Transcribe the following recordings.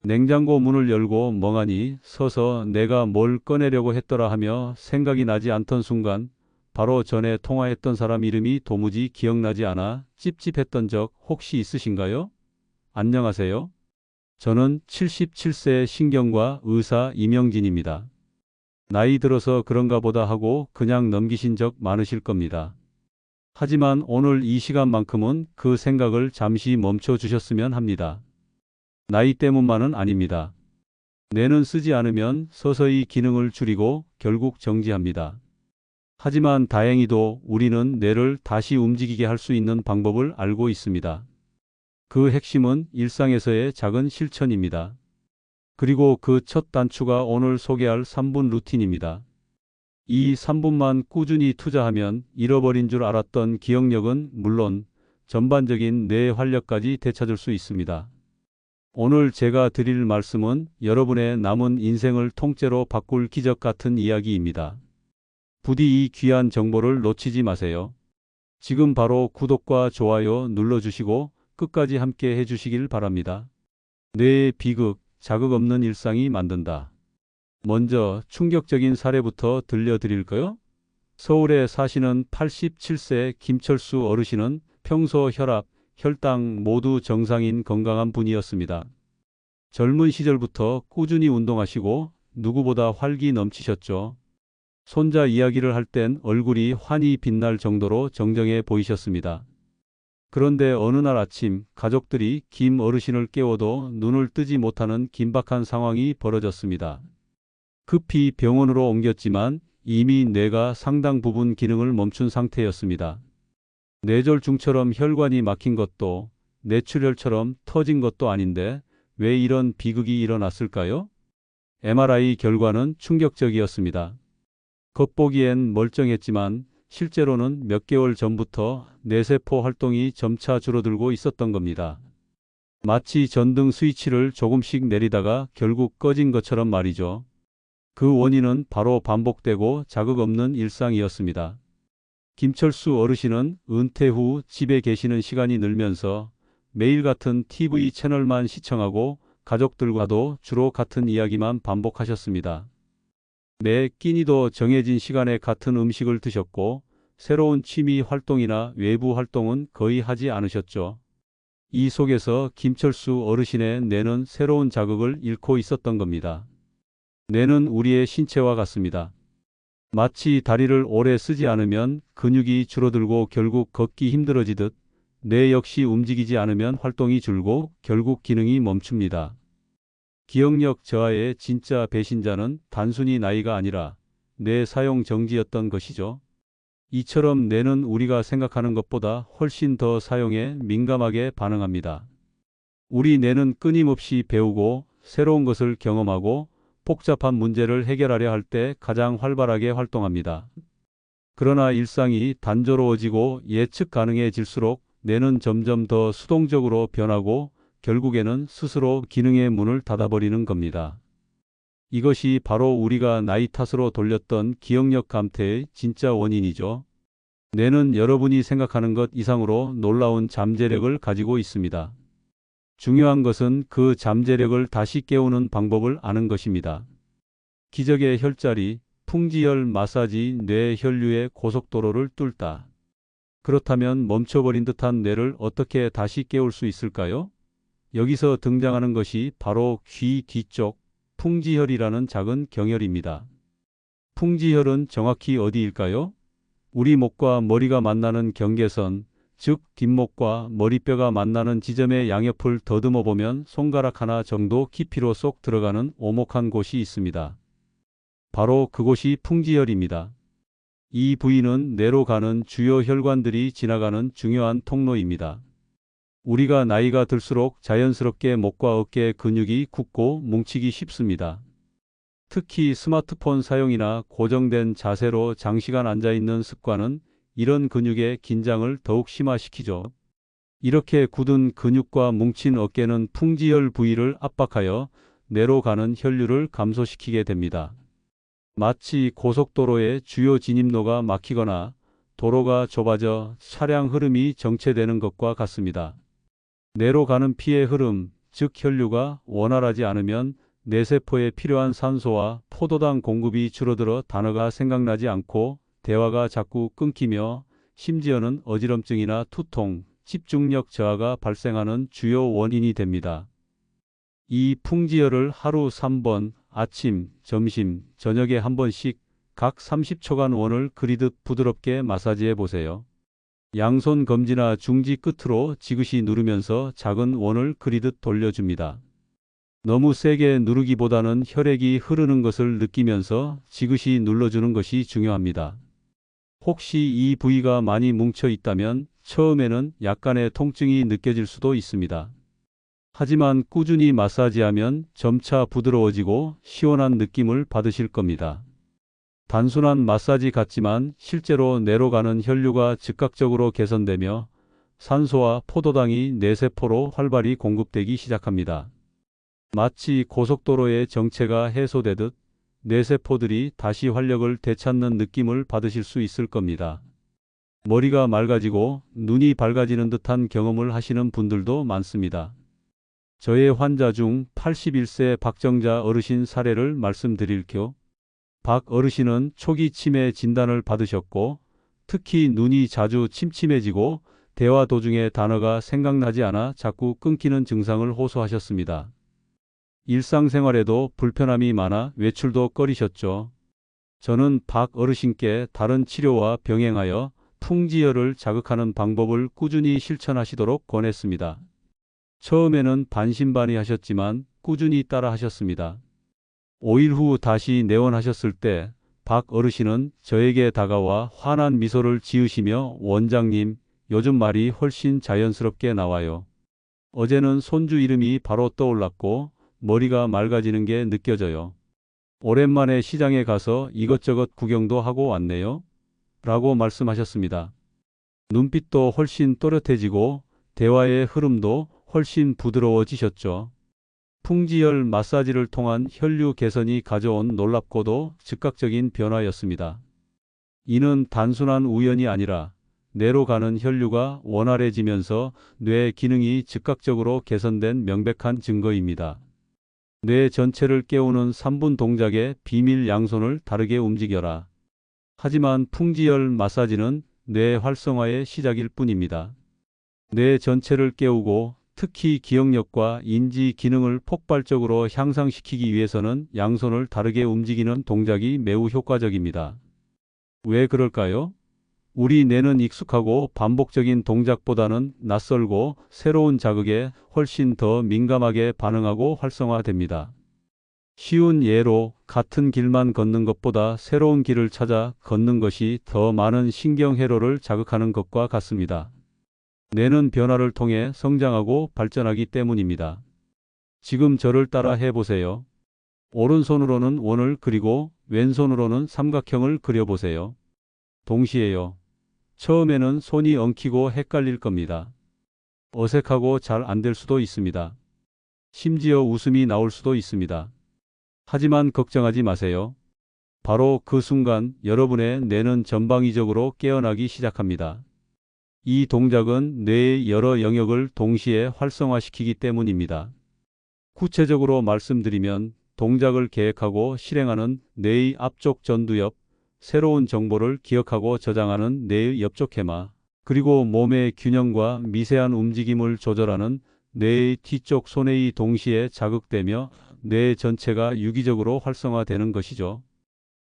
냉장고 문을 열고 멍하니 서서 내가 뭘 꺼내려고 했더라 하며 생각이 나지 않던 순간 바로 전에 통화했던 사람 이름이 도무지 기억나지 않아 찝찝했던 적 혹시 있으신가요? 안녕하세요. 저는 77세 신경과 의사 이명진입니다. 나이 들어서 그런가 보다 하고 그냥 넘기신 적 많으실 겁니다. 하지만 오늘 이 시간만큼은 그 생각을 잠시 멈춰 주셨으면 합니다. 나이 때문만은 아닙니다. 뇌는 쓰지 않으면 서서히 기능을 줄이고 결국 정지합니다. 하지만 다행히도 우리는 뇌를 다시 움직이게 할 수 있는 방법을 알고 있습니다. 그 핵심은 일상에서의 작은 실천입니다. 그리고 그 첫 단추가 오늘 소개할 3분 루틴입니다. 이 3분만 꾸준히 투자하면 잃어버린 줄 알았던 기억력은 물론 전반적인 뇌 활력까지 되찾을 수 있습니다. 오늘 제가 드릴 말씀은 여러분의 남은 인생을 통째로 바꿀 기적 같은 이야기입니다. 부디 이 귀한 정보를 놓치지 마세요. 지금 바로 구독과 좋아요 눌러주시고 끝까지 함께 해주시길 바랍니다. 뇌의 비극, 자극 없는 일상이 만든다. 먼저 충격적인 사례부터 들려드릴까요? 서울에 사시는 87세 김철수 어르신은 평소 혈압, 혈당 모두 정상인 건강한 분이었습니다. 젊은 시절부터 꾸준히 운동하시고 누구보다 활기 넘치셨죠. 손자 이야기를 할 땐 얼굴이 환히 빛날 정도로 정정해 보이셨습니다. 그런데 어느 날 아침 가족들이 김 어르신을 깨워도 눈을 뜨지 못하는 긴박한 상황이 벌어졌습니다. 급히 병원으로 옮겼지만 이미 뇌가 상당 부분 기능을 멈춘 상태였습니다. 뇌졸중처럼 혈관이 막힌 것도 뇌출혈처럼 터진 것도 아닌데 왜 이런 비극이 일어났을까요? MRI 결과는 충격적이었습니다. 겉보기엔 멀쩡했지만 실제로는 몇 개월 전부터 뇌세포 활동이 점차 줄어들고 있었던 겁니다. 마치 전등 스위치를 조금씩 내리다가 결국 꺼진 것처럼 말이죠. 그 원인은 바로 반복되고 자극 없는 일상이었습니다. 김철수 어르신은 은퇴 후 집에 계시는 시간이 늘면서 매일 같은 TV 채널만 시청하고 가족들과도 주로 같은 이야기만 반복하셨습니다. 매 끼니도 정해진 시간에 같은 음식을 드셨고 새로운 취미 활동이나 외부 활동은 거의 하지 않으셨죠. 이 속에서 김철수 어르신의 뇌는 새로운 자극을 잃고 있었던 겁니다. 뇌는 우리의 신체와 같습니다. 마치 다리를 오래 쓰지 않으면 근육이 줄어들고 결국 걷기 힘들어지듯 뇌 역시 움직이지 않으면 활동이 줄고 결국 기능이 멈춥니다. 기억력 저하의 진짜 배신자는 단순히 나이가 아니라 뇌 사용 정지였던 것이죠. 이처럼 뇌는 우리가 생각하는 것보다 훨씬 더 사용에 민감하게 반응합니다. 우리 뇌는 끊임없이 배우고 새로운 것을 경험하고 복잡한 문제를 해결하려 할 때 가장 활발하게 활동합니다. 그러나 일상이 단조로워지고 예측 가능해질수록 뇌는 점점 더 수동적으로 변하고 결국에는 스스로 기능의 문을 닫아버리는 겁니다. 이것이 바로 우리가 나이 탓으로 돌렸던 기억력 감퇴의 진짜 원인이죠. 뇌는 여러분이 생각하는 것 이상으로 놀라운 잠재력을 가지고 있습니다. 중요한 것은 그 잠재력을 다시 깨우는 방법을 아는 것입니다. 기적의 혈자리, 풍지열 마사지 뇌 혈류의 고속도로를 뚫다. 그렇다면 멈춰버린 듯한 뇌를 어떻게 다시 깨울 수 있을까요? 여기서 등장하는 것이 바로 귀 뒤쪽 풍지혈이라는 작은 경혈입니다. 풍지혈은 정확히 어디일까요? 우리 목과 머리가 만나는 경계선, 즉 뒷목과 머리뼈가 만나는 지점의 양옆을 더듬어 보면 손가락 하나 정도 깊이로 쏙 들어가는 오목한 곳이 있습니다. 바로 그곳이 풍지혈입니다. 이 부위는 뇌로 가는 주요 혈관들이 지나가는 중요한 통로입니다. 우리가 나이가 들수록 자연스럽게 목과 어깨 근육이 굳고 뭉치기 쉽습니다. 특히 스마트폰 사용이나 고정된 자세로 장시간 앉아있는 습관은 이런 근육의 긴장을 더욱 심화시키죠. 이렇게 굳은 근육과 뭉친 어깨는 풍지혈 부위를 압박하여 뇌로 가는 혈류를 감소시키게 됩니다. 마치 고속도로의 주요 진입로가 막히거나 도로가 좁아져 차량 흐름이 정체되는 것과 같습니다. 뇌로 가는 피의 흐름, 즉 혈류가 원활하지 않으면 뇌세포에 필요한 산소와 포도당 공급이 줄어들어 단어가 생각나지 않고 대화가 자꾸 끊기며 심지어는 어지럼증이나 투통, 집중력 저하가 발생하는 주요 원인이 됩니다. 이 풍지열을 하루 3번, 아침, 점심, 저녁에 한 번씩 각 30초간 원을 그리듯 부드럽게 마사지해 보세요. 양손 검지나 중지 끝으로 지그시 누르면서 작은 원을 그리듯 돌려줍니다. 너무 세게 누르기보다는 혈액이 흐르는 것을 느끼면서 지그시 눌러주는 것이 중요합니다. 혹시 이 부위가 많이 뭉쳐 있다면 처음에는 약간의 통증이 느껴질 수도 있습니다. 하지만 꾸준히 마사지하면 점차 부드러워지고 시원한 느낌을 받으실 겁니다. 단순한 마사지 같지만 실제로 뇌로 가는 혈류가 즉각적으로 개선되며 산소와 포도당이 뇌세포로 활발히 공급되기 시작합니다. 마치 고속도로의 정체가 해소되듯 뇌세포들이 다시 활력을 되찾는 느낌을 받으실 수 있을 겁니다. 머리가 맑아지고 눈이 밝아지는 듯한 경험을 하시는 분들도 많습니다. 저의 환자 중 81세 박정자 어르신 사례를 말씀드릴게요. 박 어르신은 초기 치매 진단을 받으셨고 특히 눈이 자주 침침해지고 대화 도중에 단어가 생각나지 않아 자꾸 끊기는 증상을 호소하셨습니다. 일상생활에도 불편함이 많아 외출도 꺼리셨죠. 저는 박 어르신께 다른 치료와 병행하여 풍지열을 자극하는 방법을 꾸준히 실천하시도록 권했습니다. 처음에는 반신반의하셨지만 꾸준히 따라 하셨습니다. 5일 후 다시 내원하셨을 때 박 어르신은 저에게 다가와 환한 미소를 지으시며 원장님, 요즘 말이 훨씬 자연스럽게 나와요. 어제는 손주 이름이 바로 떠올랐고 머리가 맑아지는 게 느껴져요. 오랜만에 시장에 가서 이것저것 구경도 하고 왔네요. 라고 말씀하셨습니다. 눈빛도 훨씬 또렷해지고 대화의 흐름도 훨씬 부드러워지셨죠. 풍지열 마사지를 통한 혈류 개선이 가져온 놀랍고도 즉각적인 변화였습니다. 이는 단순한 우연이 아니라 뇌로 가는 혈류가 원활해지면서 뇌 기능이 즉각적으로 개선된 명백한 증거입니다. 뇌 전체를 깨우는 3분 동작의 비밀 양손을 다르게 움직여라. 하지만 풍지열 마사지는 뇌 활성화의 시작일 뿐입니다. 뇌 전체를 깨우고 특히 기억력과 인지 기능을 폭발적으로 향상시키기 위해서는 양손을 다르게 움직이는 동작이 매우 효과적입니다. 왜 그럴까요? 우리 뇌는 익숙하고 반복적인 동작보다는 낯설고 새로운 자극에 훨씬 더 민감하게 반응하고 활성화됩니다. 쉬운 예로 같은 길만 걷는 것보다 새로운 길을 찾아 걷는 것이 더 많은 신경회로를 자극하는 것과 같습니다. 뇌는 변화를 통해 성장하고 발전하기 때문입니다. 지금 저를 따라 해보세요. 오른손으로는 원을 그리고 왼손으로는 삼각형을 그려보세요. 동시에요. 처음에는 손이 엉키고 헷갈릴 겁니다. 어색하고 잘 안 될 수도 있습니다. 심지어 웃음이 나올 수도 있습니다. 하지만 걱정하지 마세요. 바로 그 순간 여러분의 뇌는 전방위적으로 깨어나기 시작합니다. 이 동작은 뇌의 여러 영역을 동시에 활성화시키기 때문입니다. 구체적으로 말씀드리면 동작을 계획하고 실행하는 뇌의 앞쪽 전두엽, 새로운 정보를 기억하고 저장하는 뇌의 옆쪽 해마, 그리고 몸의 균형과 미세한 움직임을 조절하는 뇌의 뒤쪽 손해이 동시에 자극되며 뇌 전체가 유기적으로 활성화되는 것이죠.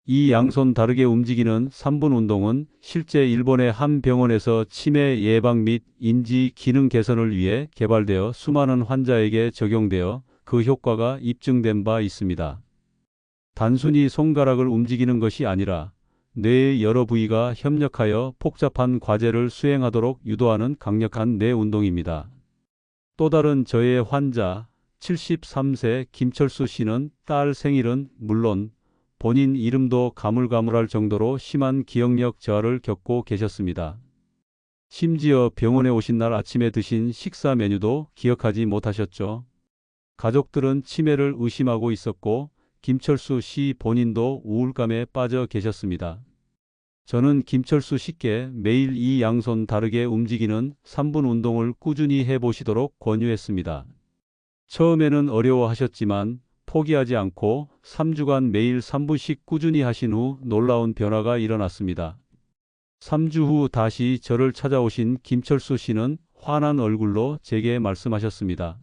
이 양손 다르게 움직이는 3분 운동은 실제 일본의 한 병원에서 치매 예방 및 인지 기능 개선을 위해 개발되어 수많은 환자에게 적용되어 그 효과가 입증된 바 있습니다. 단순히 손가락을 움직이는 것이 아니라 뇌의 여러 부위가 협력하여 복잡한 과제를 수행하도록 유도하는 강력한 뇌 운동입니다. 또 다른 저의 환자 73세 김철수 씨는 딸 생일은 물론 본인 이름도 가물가물할 정도로 심한 기억력 저하를 겪고 계셨습니다. 심지어 병원에 오신 날 아침에 드신 식사 메뉴도 기억하지 못하셨죠. 가족들은 치매를 의심하고 있었고 김철수 씨 본인도 우울감에 빠져 계셨습니다. 저는 김철수 씨께 매일 이 양손 다르게 움직이는 3분 운동을 꾸준히 해보시도록 권유했습니다. 처음에는 어려워하셨지만 포기하지 않고 3주간 매일 3분씩 꾸준히 하신 후 놀라운 변화가 일어났습니다. 3주 후 다시 저를 찾아오신 김철수 씨는 환한 얼굴로 제게 말씀하셨습니다.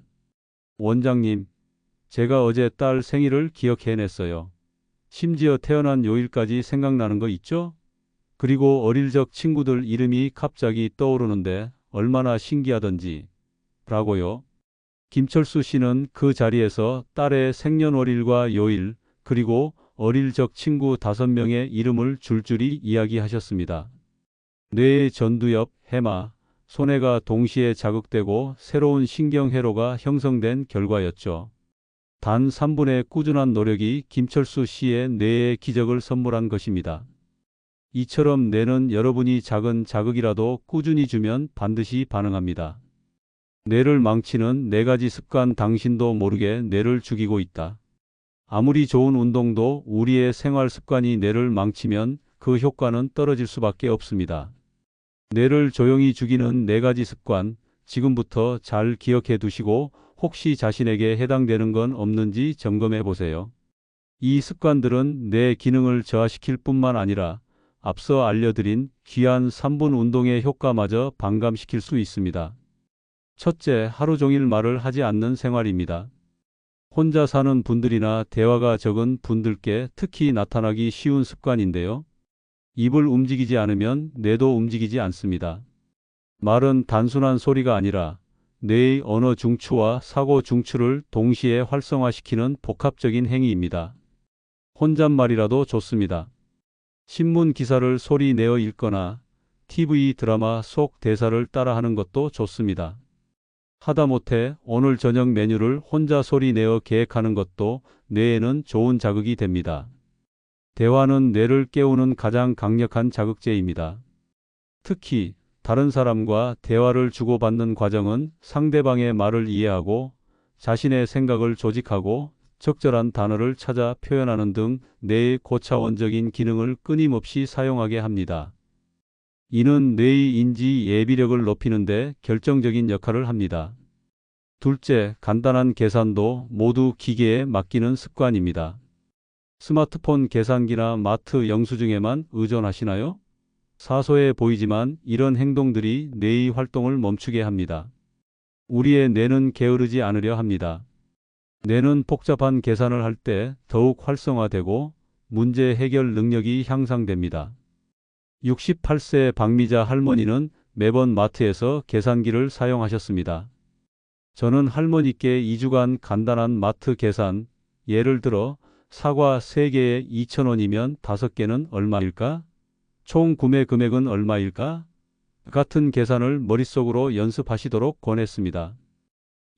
원장님, 제가 어제 딸 생일을 기억해냈어요. 심지어 태어난 요일까지 생각나는 거 있죠? 그리고 어릴 적 친구들 이름이 갑자기 떠오르는데 얼마나 신기하던지. 라고요. 김철수 씨는 그 자리에서 딸의 생년월일과 요일, 그리고 어릴 적 친구 5명의 이름을 줄줄이 이야기하셨습니다. 뇌의 전두엽, 해마, 손해가 동시에 자극되고 새로운 신경회로가 형성된 결과였죠. 단 3분의 꾸준한 노력이 김철수 씨의 뇌에 기적을 선물한 것입니다. 이처럼 뇌는 여러분이 작은 자극이라도 꾸준히 주면 반드시 반응합니다. 뇌를 망치는 4가지 습관, 당신도 모르게 뇌를 죽이고 있다. 아무리 좋은 운동도 우리의 생활 습관이 뇌를 망치면 그 효과는 떨어질 수밖에 없습니다. 뇌를 조용히 죽이는 4가지 습관, 지금부터 잘 기억해 두시고 혹시 자신에게 해당되는 건 없는지 점검해 보세요. 이 습관들은 뇌 기능을 저하시킬 뿐만 아니라 앞서 알려드린 귀한 3분 운동의 효과마저 반감시킬 수 있습니다. 첫째, 하루 종일 말을 하지 않는 생활입니다. 혼자 사는 분들이나 대화가 적은 분들께 특히 나타나기 쉬운 습관인데요. 입을 움직이지 않으면 뇌도 움직이지 않습니다. 말은 단순한 소리가 아니라 뇌의 언어 중추와 사고 중추를 동시에 활성화시키는 복합적인 행위입니다. 혼잣말이라도 좋습니다. 신문 기사를 소리 내어 읽거나 TV 드라마 속 대사를 따라하는 것도 좋습니다. 하다못해 오늘 저녁 메뉴를 혼자 소리 내어 계획하는 것도 뇌에는 좋은 자극이 됩니다. 대화는 뇌를 깨우는 가장 강력한 자극제입니다. 특히 다른 사람과 대화를 주고받는 과정은 상대방의 말을 이해하고 자신의 생각을 조직하고 적절한 단어를 찾아 표현하는 등 뇌의 고차원적인 기능을 끊임없이 사용하게 합니다. 이는 뇌의 인지 예비력을 높이는 데 결정적인 역할을 합니다. 둘째, 간단한 계산도 모두 기계에 맡기는 습관입니다. 스마트폰 계산기나 마트 영수증에만 의존하시나요? 사소해 보이지만 이런 행동들이 뇌의 활동을 멈추게 합니다. 우리의 뇌는 게으르지 않으려 합니다. 뇌는 복잡한 계산을 할 때 더욱 활성화되고 문제 해결 능력이 향상됩니다. 68세 박미자 할머니는 매번 마트에서 계산기를 사용하셨습니다. 저는 할머니께 2주간 간단한 마트 계산, 예를 들어 사과 3개에 2,000원이면 5개는 얼마일까? 총 구매 금액은 얼마일까? 같은 계산을 머릿속으로 연습하시도록 권했습니다.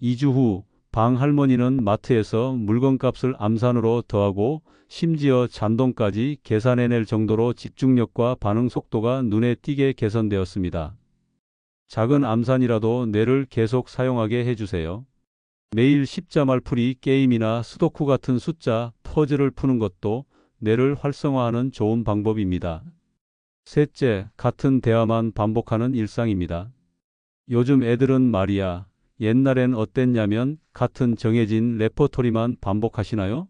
2주 후 방 할머니는 마트에서 물건값을 암산으로 더하고 심지어 잔돈까지 계산해낼 정도로 집중력과 반응 속도가 눈에 띄게 개선되었습니다. 작은 암산이라도 뇌를 계속 사용하게 해주세요. 매일 십자 말풀이 게임이나 수도쿠 같은 숫자, 퍼즐을 푸는 것도 뇌를 활성화하는 좋은 방법입니다. 셋째, 같은 대화만 반복하는 일상입니다. 요즘 애들은 말이야, 옛날엔 어땠냐면 같은 정해진 레퍼토리만 반복하시나요?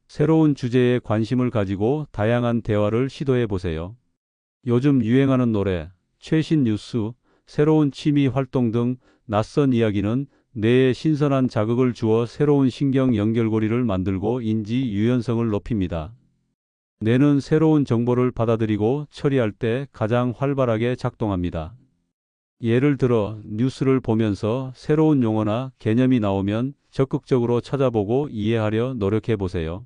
새로운 주제에 관심을 가지고 다양한 대화를 시도해 보세요. 요즘 유행하는 노래, 최신 뉴스, 새로운 취미 활동 등 낯선 이야기는 뇌에 신선한 자극을 주어 새로운 신경 연결고리를 만들고 인지 유연성을 높입니다. 뇌는 새로운 정보를 받아들이고 처리할 때 가장 활발하게 작동합니다. 예를 들어 뉴스를 보면서 새로운 용어나 개념이 나오면 적극적으로 찾아보고 이해하려 노력해 보세요.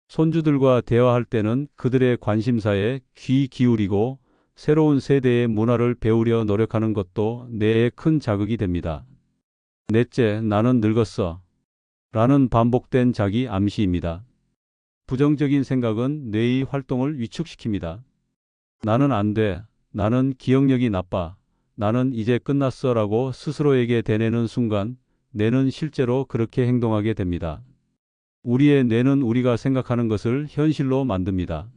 손주들과 대화할 때는 그들의 관심사에 귀 기울이고 새로운 세대의 문화를 배우려 노력하는 것도 뇌에 큰 자극이 됩니다. 넷째, 나는 늙었어. 라는 반복된 자기 암시입니다. 부정적인 생각은 뇌의 활동을 위축시킵니다. 나는 안 돼. 나는 기억력이 나빠. 나는 이제 끝났어 라고 스스로에게 되뇌는 순간 뇌는 실제로 그렇게 행동하게 됩니다. 우리의 뇌는 우리가 생각하는 것을 현실로 만듭니다.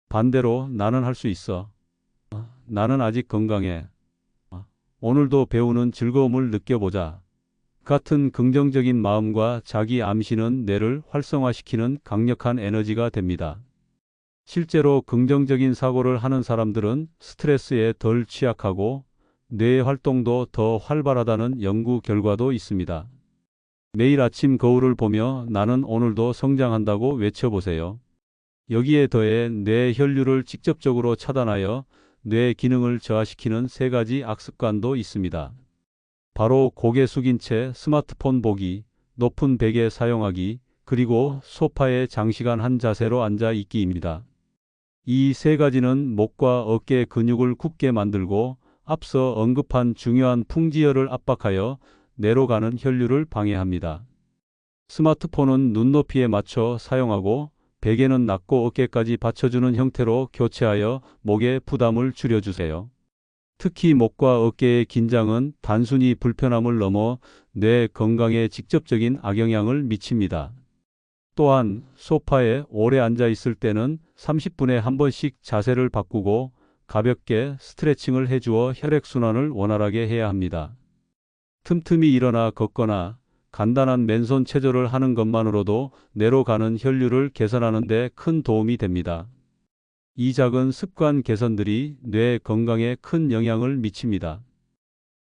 반대로 나는 할 수 있어. 나는 아직 건강해. 오늘도 배우는 즐거움을 느껴보자. 같은 긍정적인 마음과 자기 암시는 뇌를 활성화시키는 강력한 에너지가 됩니다. 실제로 긍정적인 사고를 하는 사람들은 스트레스에 덜 취약하고 뇌의 활동도 더 활발하다는 연구 결과도 있습니다. 매일 아침 거울을 보며 나는 오늘도 성장한다고 외쳐보세요. 여기에 더해 뇌 혈류를 직접적으로 차단하여 뇌 기능을 저하시키는 세 가지 악습관도 있습니다. 바로 고개 숙인 채 스마트폰 보기, 높은 베개 사용하기, 그리고 소파에 장시간 한 자세로 앉아 있기입니다. 이 세 가지는 목과 어깨 근육을 굳게 만들고 앞서 언급한 중요한 풍지혈을 압박하여 뇌로 가는 혈류를 방해합니다. 스마트폰은 눈높이에 맞춰 사용하고 베개는 낮고 어깨까지 받쳐주는 형태로 교체하여 목의 부담을 줄여주세요. 특히 목과 어깨의 긴장은 단순히 불편함을 넘어 뇌 건강에 직접적인 악영향을 미칩니다. 또한 소파에 오래 앉아 있을 때는 30분에 한 번씩 자세를 바꾸고 가볍게 스트레칭을 해주어 혈액순환을 원활하게 해야 합니다. 틈틈이 일어나 걷거나 간단한 맨손 체조를 하는 것만으로도 뇌로 가는 혈류를 개선하는 데 큰 도움이 됩니다. 이 작은 습관 개선들이 뇌 건강에 큰 영향을 미칩니다.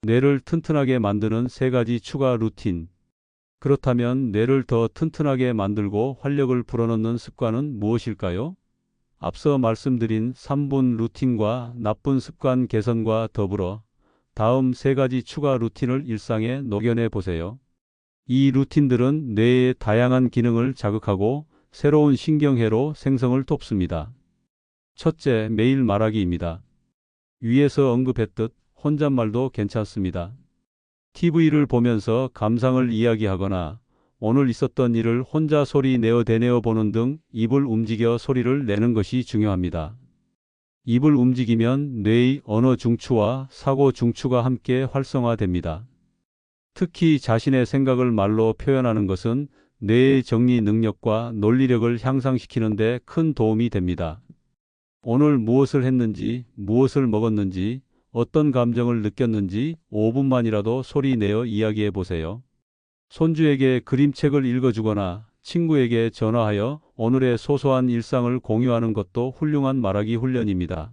뇌를 튼튼하게 만드는 세 가지 추가 루틴. 그렇다면 뇌를 더 튼튼하게 만들고 활력을 불어넣는 습관은 무엇일까요? 앞서 말씀드린 3분 루틴과 나쁜 습관 개선과 더불어 다음 세 가지 추가 루틴을 일상에 녹여내 보세요. 이 루틴들은 뇌의 다양한 기능을 자극하고 새로운 신경회로 생성을 돕습니다. 첫째, 매일 말하기입니다. 위에서 언급했듯 혼잣말도 괜찮습니다. TV를 보면서 감상을 이야기하거나 오늘 있었던 일을 혼자 소리 내어 대내어 보는 등 입을 움직여 소리를 내는 것이 중요합니다. 입을 움직이면 뇌의 언어 중추와 사고 중추가 함께 활성화됩니다. 특히 자신의 생각을 말로 표현하는 것은 뇌의 정리 능력과 논리력을 향상시키는 데 큰 도움이 됩니다. 오늘 무엇을 했는지, 무엇을 먹었는지, 어떤 감정을 느꼈는지 5분만이라도 소리 내어 이야기해 보세요. 손주에게 그림책을 읽어주거나 친구에게 전화하여 오늘의 소소한 일상을 공유하는 것도 훌륭한 말하기 훈련입니다.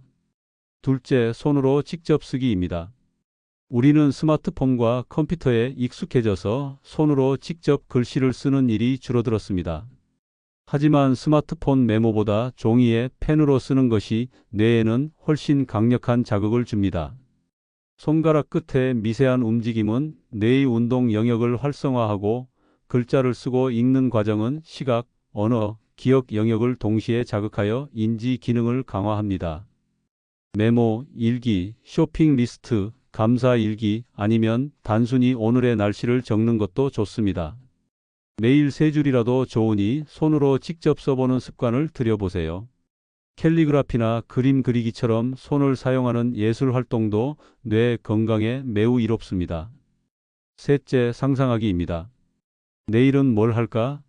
둘째, 손으로 직접 쓰기입니다. 우리는 스마트폰과 컴퓨터에 익숙해져서 손으로 직접 글씨를 쓰는 일이 줄어들었습니다. 하지만 스마트폰 메모보다 종이에 펜으로 쓰는 것이 뇌에는 훨씬 강력한 자극을 줍니다. 손가락 끝의 미세한 움직임은 뇌의 운동 영역을 활성화하고 글자를 쓰고 읽는 과정은 시각, 언어, 기억 영역을 동시에 자극하여 인지 기능을 강화합니다. 메모, 일기, 쇼핑 리스트, 감사 일기 아니면 단순히 오늘의 날씨를 적는 것도 좋습니다. 매일 세 줄이라도 좋으니 손으로 직접 써보는 습관을 들여보세요. 캘리그라피나 그림 그리기처럼 손을 사용하는 예술 활동도 뇌 건강에 매우 이롭습니다. 셋째, 상상하기입니다. 내일은 뭘 할까?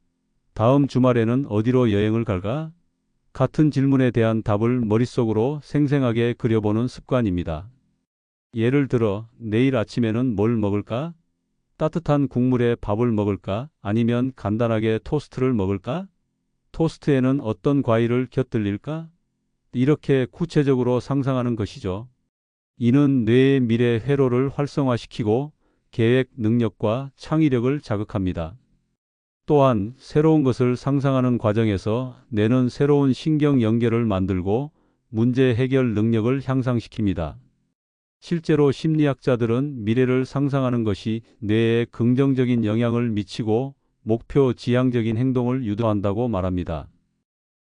다음 주말에는 어디로 여행을 갈까? 같은 질문에 대한 답을 머릿속으로 생생하게 그려보는 습관입니다. 예를 들어, 내일 아침에는 뭘 먹을까? 따뜻한 국물에 밥을 먹을까? 아니면 간단하게 토스트를 먹을까? 토스트에는 어떤 과일을 곁들일까? 이렇게 구체적으로 상상하는 것이죠. 이는 뇌의 미래 회로를 활성화시키고 계획 능력과 창의력을 자극합니다. 또한 새로운 것을 상상하는 과정에서 뇌는 새로운 신경 연결을 만들고 문제 해결 능력을 향상시킵니다. 실제로 심리학자들은 미래를 상상하는 것이 뇌에 긍정적인 영향을 미치고 목표 지향적인 행동을 유도한다고 말합니다.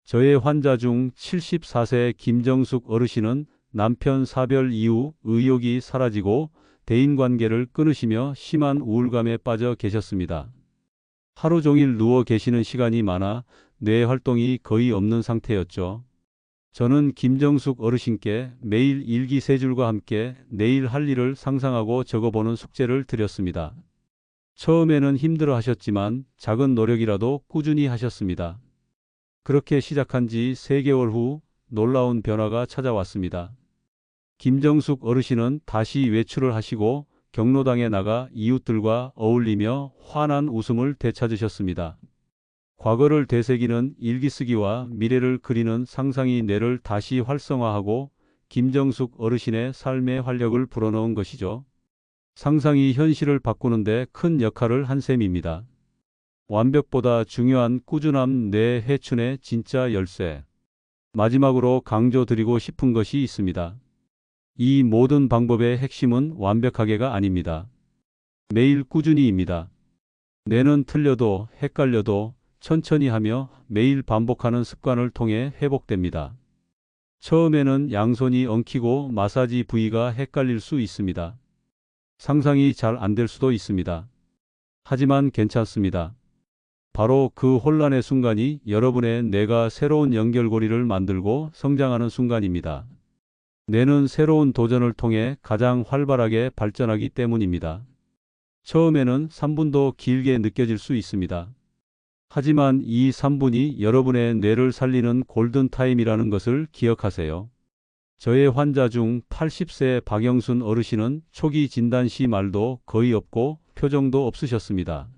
저의 환자 중 74세 김정숙 어르신은 남편 사별 이후 의욕이 사라지고 대인관계를 끊으시며 심한 우울감에 빠져 계셨습니다. 하루 종일 누워 계시는 시간이 많아 뇌 활동이 거의 없는 상태였죠. 저는 김정숙 어르신께 매일 일기 세 줄과 함께 내일 할 일을 상상하고 적어보는 숙제를 드렸습니다. 처음에는 힘들어 하셨지만 작은 노력이라도 꾸준히 하셨습니다. 그렇게 시작한 지 3개월 후 놀라운 변화가 찾아왔습니다. 김정숙 어르신은 다시 외출을 하시고 경로당에 나가 이웃들과 어울리며 환한 웃음을 되찾으셨습니다. 과거를 되새기는 일기쓰기와 미래를 그리는 상상이 뇌를 다시 활성화하고 김정숙 어르신의 삶의 활력을 불어넣은 것이죠. 상상이 현실을 바꾸는데 큰 역할을 한 셈입니다. 완벽보다 중요한 꾸준함 뇌 회춘의 진짜 열쇠. 마지막으로 강조드리고 싶은 것이 있습니다. 이 모든 방법의 핵심은 완벽하게가 아닙니다. 매일 꾸준히입니다. 뇌는 틀려도 헷갈려도 천천히 하며 매일 반복하는 습관을 통해 회복됩니다. 처음에는 양손이 엉키고 마사지 부위가 헷갈릴 수 있습니다. 상상이 잘 안 될 수도 있습니다. 하지만 괜찮습니다. 바로 그 혼란의 순간이 여러분의 뇌가 새로운 연결고리를 만들고 성장하는 순간입니다. 뇌는 새로운 도전을 통해 가장 활발하게 발전하기 때문입니다. 처음에는 3분도 길게 느껴질 수 있습니다. 하지만 이 3분이 여러분의 뇌를 살리는 골든타임이라는 것을 기억하세요. 저의 환자 중 80세 박영순 어르신은 초기 진단 시 말도 거의 없고 표정도 없으셨습니다.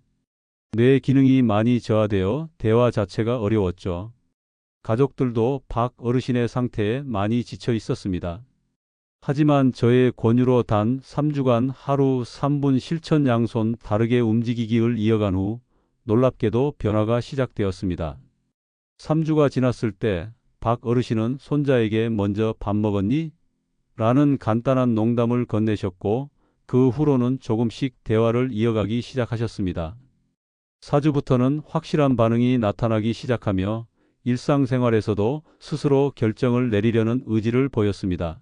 뇌 기능이 많이 저하되어 대화 자체가 어려웠죠. 가족들도 박 어르신의 상태에 많이 지쳐 있었습니다. 하지만 저의 권유로 단 3주간 하루 3분 실천 양손 다르게 움직이기를 이어간 후 놀랍게도 변화가 시작되었습니다. 3주가 지났을 때 박 어르신은 손자에게 먼저 밥 먹었니? 라는 간단한 농담을 건네셨고 그 후로는 조금씩 대화를 이어가기 시작하셨습니다. 4주부터는 확실한 반응이 나타나기 시작하며 일상생활에서도 스스로 결정을 내리려는 의지를 보였습니다.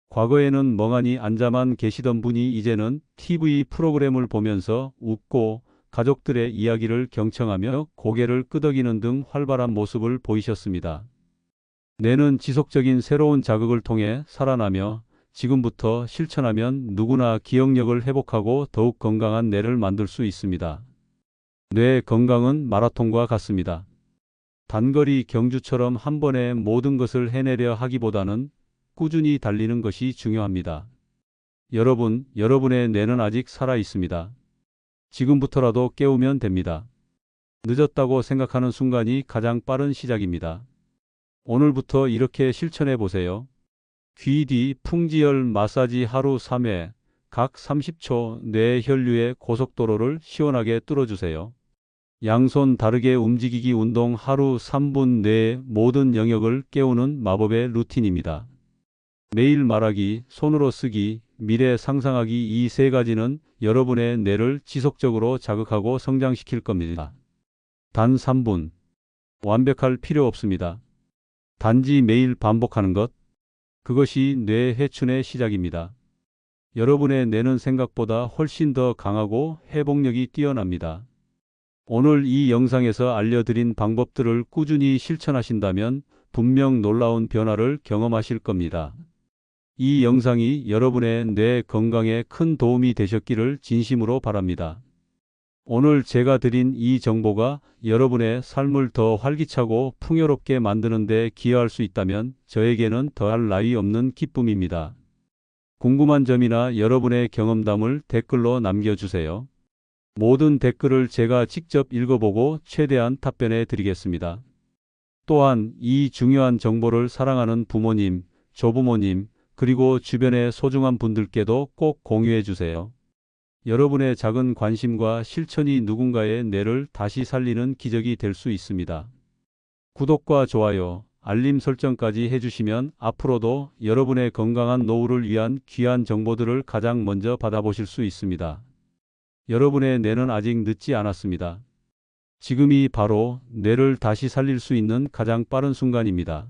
과거에는 멍하니 앉아만 계시던 분이 이제는 TV 프로그램을 보면서 웃고 가족들의 이야기를 경청하며 고개를 끄덕이는 등 활발한 모습을 보이셨습니다. 뇌는 지속적인 새로운 자극을 통해 살아나며 지금부터 실천하면 누구나 기억력을 회복하고 더욱 건강한 뇌를 만들 수 있습니다. 뇌 건강은 마라톤과 같습니다. 단거리 경주처럼 한 번에 모든 것을 해내려 하기보다는 꾸준히 달리는 것이 중요합니다. 여러분의 뇌는 아직 살아 있습니다. 지금부터라도 깨우면 됩니다. 늦었다고 생각하는 순간이 가장 빠른 시작입니다. 오늘부터 이렇게 실천해 보세요. 귀 뒤 풍지열 마사지 하루 3회, 각 30초 뇌 혈류의 고속도로를 시원하게 뚫어주세요. 양손 다르게 움직이기 운동 하루 3분 뇌의 모든 영역을 깨우는 마법의 루틴입니다. 매일 말하기, 손으로 쓰기, 미래 상상하기 이 세 가지는 여러분의 뇌를 지속적으로 자극하고 성장시킬 겁니다. 단 3분. 완벽할 필요 없습니다. 단지 매일 반복하는 것. 그것이 뇌 회춘의 시작입니다. 여러분의 뇌는 생각보다 훨씬 더 강하고 회복력이 뛰어납니다. 오늘 이 영상에서 알려드린 방법들을 꾸준히 실천하신다면 분명 놀라운 변화를 경험하실 겁니다. 이 영상이 여러분의 뇌 건강에 큰 도움이 되셨기를 진심으로 바랍니다. 오늘 제가 드린 이 정보가 여러분의 삶을 더 활기차고 풍요롭게 만드는 데 기여할 수 있다면 저에게는 더할 나위 없는 기쁨입니다. 궁금한 점이나 여러분의 경험담을 댓글로 남겨주세요. 모든 댓글을 제가 직접 읽어보고 최대한 답변해 드리겠습니다. 또한 이 중요한 정보를 사랑하는 부모님, 조부모님, 그리고 주변의 소중한 분들께도 꼭 공유해 주세요. 여러분의 작은 관심과 실천이 누군가의 뇌를 다시 살리는 기적이 될 수 있습니다. 구독과 좋아요, 알림 설정까지 해주시면 앞으로도 여러분의 건강한 노후를 위한 귀한 정보들을 가장 먼저 받아보실 수 있습니다. 여러분의 뇌는 아직 늦지 않았습니다. 지금이 바로 뇌를 다시 살릴 수 있는 가장 빠른 순간입니다.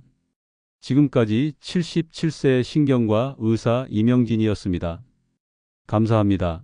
지금까지 77세 신경과 의사 이명진이었습니다. 감사합니다.